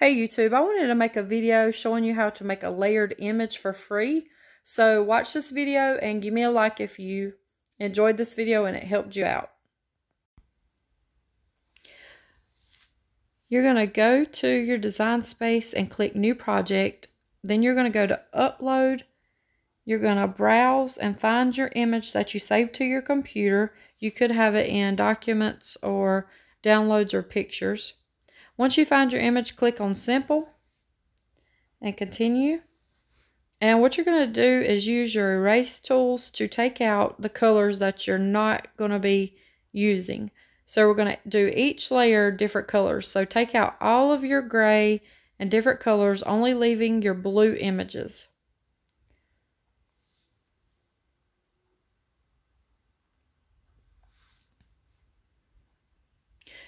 Hey YouTube, I wanted to make a video showing you how to make a layered image for free. So watch this video and give me a like if you enjoyed this video and it helped you out. You're going to go to your design space and click new project. Then you're going to go to upload. You're going to browse and find your image that you saved to your computer. You could have it in documents or downloads or pictures. Once you find your image, click on Simple and Continue. And what you're going to do is use your erase tools to take out the colors that you're not going to be using. So we're going to do each layer different colors. So take out all of your gray and different colors, only leaving your blue images.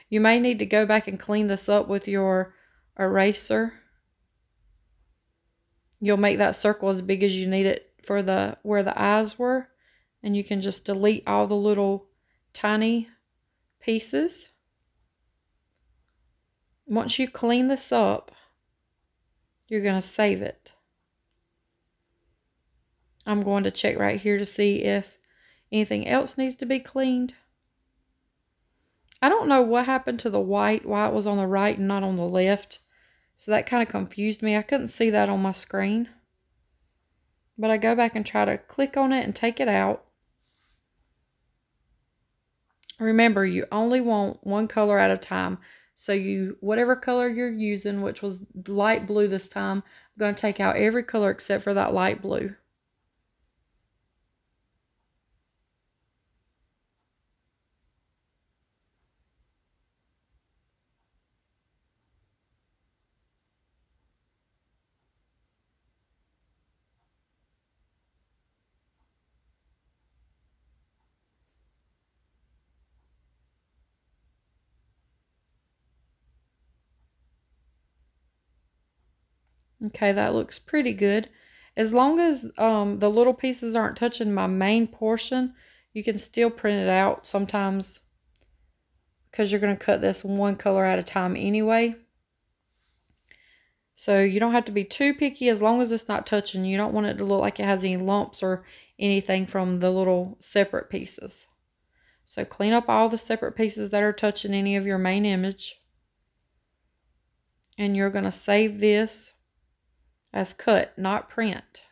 You may need to go back and clean this up with your eraser. You'll make that circle as big as you need it for where the eyes were. And you can just delete all the little tiny pieces. Once you clean this up, you're going to save it. I'm going to check right here to see if anything else needs to be cleaned. I don't know what happened to the white, why it was on the right and not on the left. So that kind of confused me. I couldn't see that on my screen. But I go back and try to click on it and take it out. Remember, you only want one color at a time. So whatever color you're using, which was light blue this time, I'm going to take out every color except for that light blue. Okay, that looks pretty good. As long as the little pieces aren't touching my main portion, you can still print it out sometimes because you're going to cut this one color at a time anyway. So you don't have to be too picky as long as it's not touching. You don't want it to look like it has any lumps or anything from the little separate pieces. So clean up all the separate pieces that are touching any of your main image. And you're going to save this as cut, not print.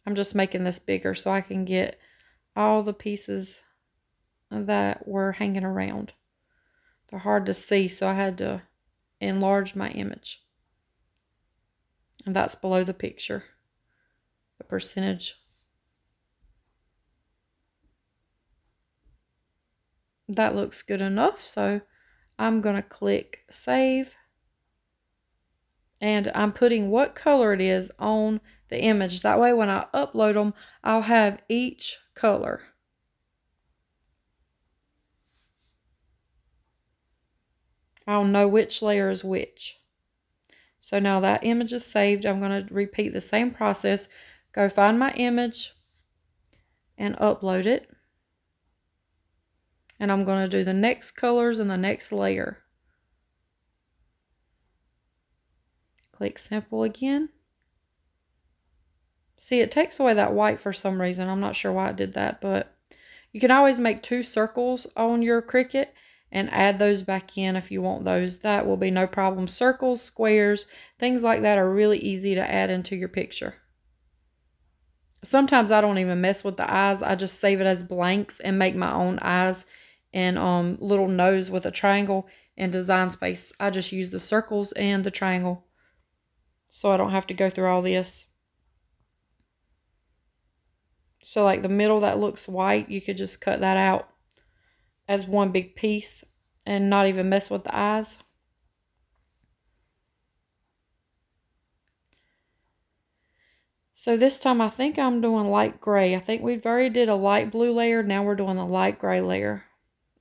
I'm just making this bigger so I can get all the pieces that were hanging around. They're hard to see, so I had to enlarge my image. And that's below the picture, the percentage. That looks good enough, so I'm going to click Save. And I'm putting what color it is on the image. That way when I upload them, I'll have each color. I'll know which layer is which. So now that image is saved. I'm going to repeat the same process. Go find my image and upload it. And I'm going to do the next colors in the next layer. Click Simple again. See, it takes away that white for some reason. I'm not sure why it did that, but you can always make 2 circles on your Cricut and add those back in if you want those. That will be no problem. Circles, squares, things like that are really easy to add into your picture. Sometimes I don't even mess with the eyes. I just save it as blanks and make my own eyes and little nose with a triangle in Design Space. I just use the circles and the triangle, so I don't have to go through all this. So like the middle that looks white, you could just cut that out as one big piece and not even mess with the eyes. So this time I think I'm doing light gray. I think we've already did a light blue layer. Now we're doing a light gray layer.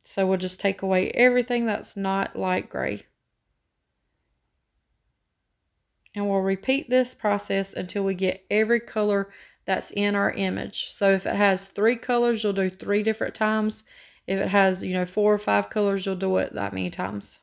So we'll just take away everything that's not light gray. And we'll repeat this process until we get every color that's in our image. So if it has 3 colors, you'll do 3 different times. If it has, 4 or 5 colors, you'll do it that many times.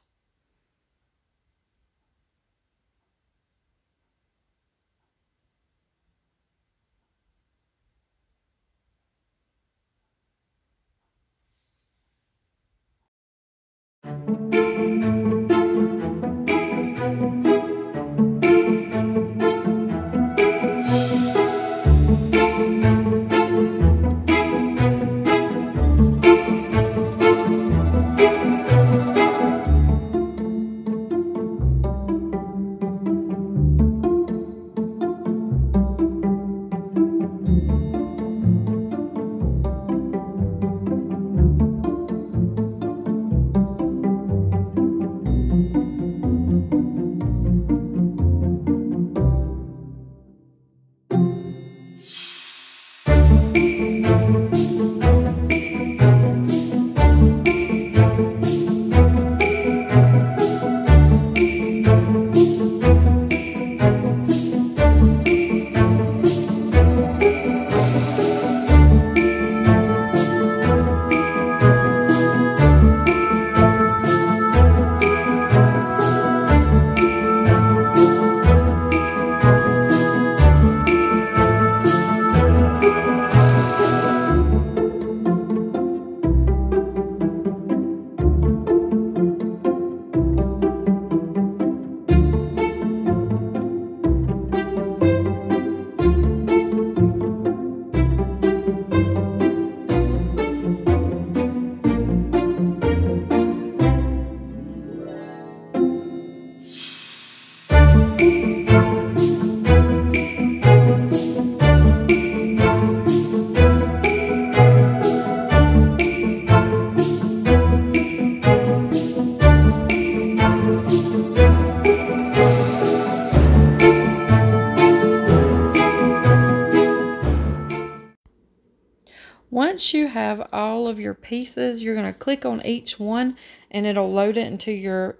Once you have all of your pieces, you're going to click on each one and it'll load it into your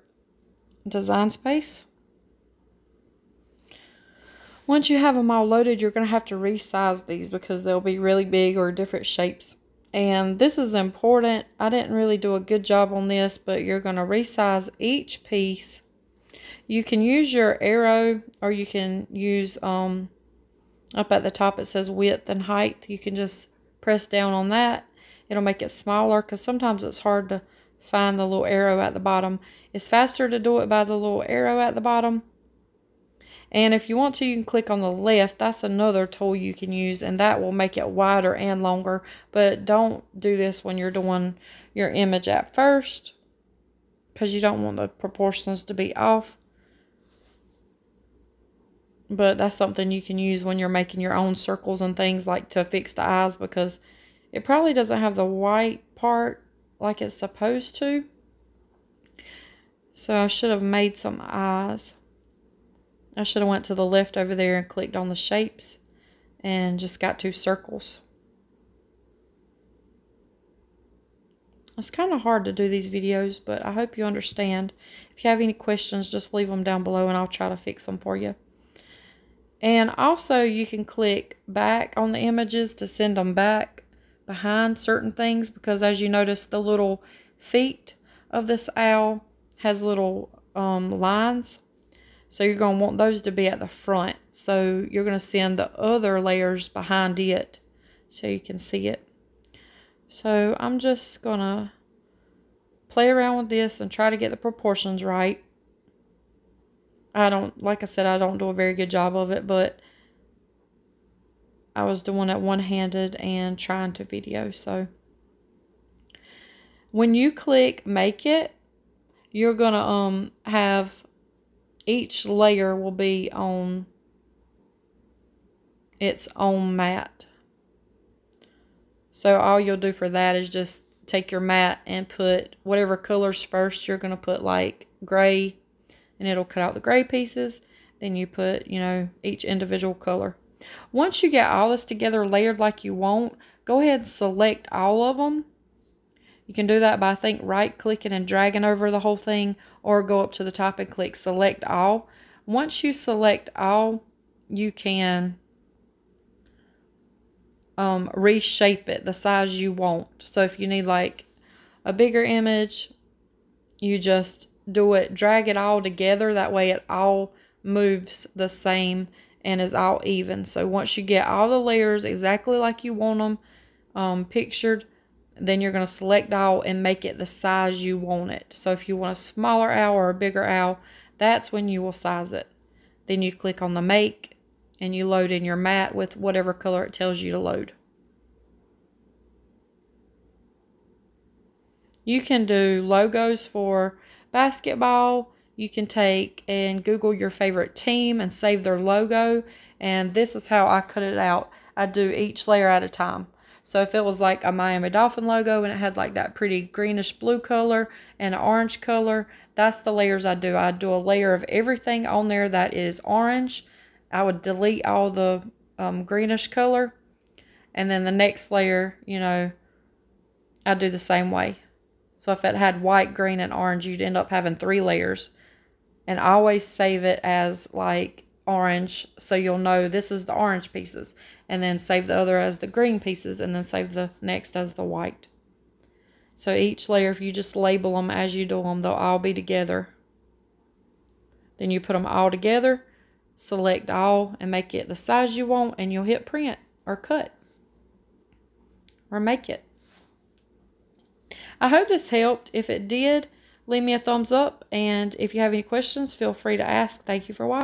design space. Once you have them all loaded, you're going to have to resize these because they'll be really big or different shapes. And this is important. I didn't really do a good job on this, but you're going to resize each piece. You can use your arrow, or you can use up at the top it says width and height. You can just press down on that. It'll make it smaller because sometimes it's hard to find the little arrow at the bottom. It's faster to do it by the little arrow at the bottom. And if you want to, you can click on the left. That's another tool you can use, and that will make it wider and longer. But don't do this when you're doing your image at first, because you don't want the proportions to be off. But that's something you can use when you're making your own circles and things, like to fix the eyes, because it probably doesn't have the white part like it's supposed to. So I should have made some eyes. I should have went to the left over there and clicked on the shapes and just got 2 circles. It's kind of hard to do these videos, but I hope you understand. If you have any questions, just leave them down below and I'll try to fix them for you. And also you can click back on the images to send them back behind certain things, because as you notice, the little feet of this owl has little lines. So you're going to want those to be at the front. So you're going to send the other layers behind it so you can see it. So I'm just going to play around with this and try to get the proportions right. Like I said, I don't do a very good job of it, but I was doing it one-handed and trying to video. So when you click make it, you're going to have each layer will be on its own mat. So all you'll do for that is just take your mat and put whatever colors first. You're going to put like gray, and it'll cut out the gray pieces. Then you put, you know, each individual color. Once you get all this together layered like you want, go ahead and select all of them. You can do that by, I think, right-clicking and dragging over the whole thing, or go up to the top and click select all. Once you select all, you can reshape it the size you want. So if you need like a bigger image, you just do it, drag it all together. That way it all moves the same and is all even. So once you get all the layers exactly like you want them pictured, then you're going to select all and make it the size you want it. So if you want a smaller owl or a bigger owl, that's when you will size it. Then you click on the make and you load in your mat with whatever color it tells you to load. You can do logos for basketball. You can take and Google your favorite team and save their logo. And this is how I cut it out. I do each layer at a time. So if it was like a Miami Dolphin logo and it had like that pretty greenish blue color and an orange color, that's the layers I do. I do a layer of everything on there that is orange. I would delete all the greenish color. And then the next layer, you know, I do the same way. So if it had white, green, and orange, you'd end up having 3 layers. And I always save it as like orange, so you'll know this is the orange pieces. And then save the other as the green pieces, and then save the next as the white. So each layer, if you just label them as you do them, they'll all be together. Then you put them all together, select all, and make it the size you want, and you'll hit print or cut or make it. I hope this helped. If it did, leave me a thumbs up, and if you have any questions, feel free to ask. Thank you for watching.